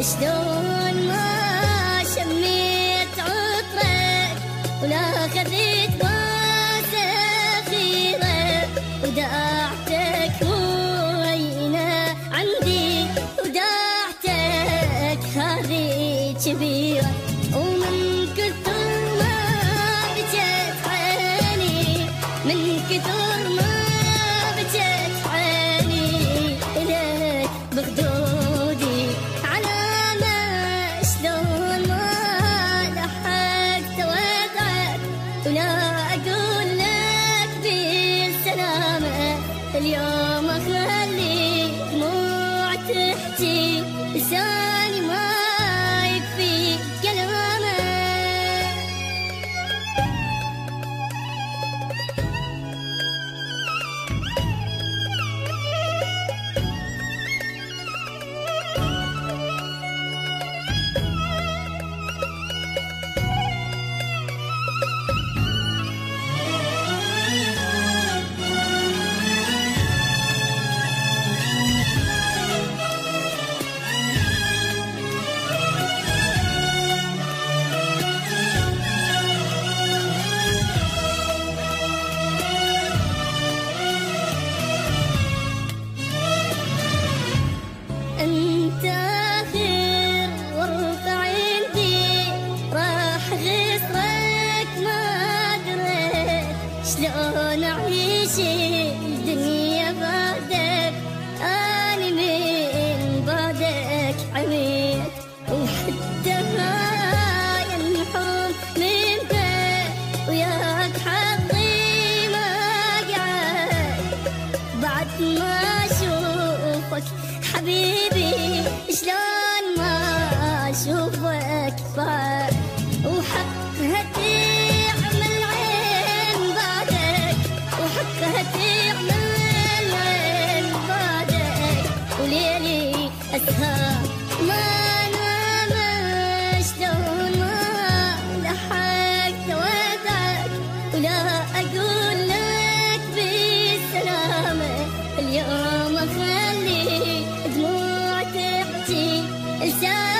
شلون ما شميت عطرك ولا خذيت باس أخيرك وداعتك وينه عندي وداعتك هذه كبيرة ومن كثر ما بكت عيني من كثر ما بكت عيني إليك بخدودي على ما شلون ما لحقت وضعك ولا أقول لك بالسلامة اليوم أخلي دموع تحكي لساني ما يكفي كلامه. انت اخر وارفع عندي راح غصرك ما دريت شلون اعيش الدنيا بعدك اني من بعدك عميت وحتى هاي الحب منك وياك حظي ما قعد بعد ما اشوفك حبيبي شلون ما اشوفك بعد وحقها تعمل عين بعدك وحقها تعمل عين بعدك وليلي اسهر ما نام شلون ما لحقت ودعك ولا اقول لك بالسلامة اليوم اخلي دموع تحكي لساني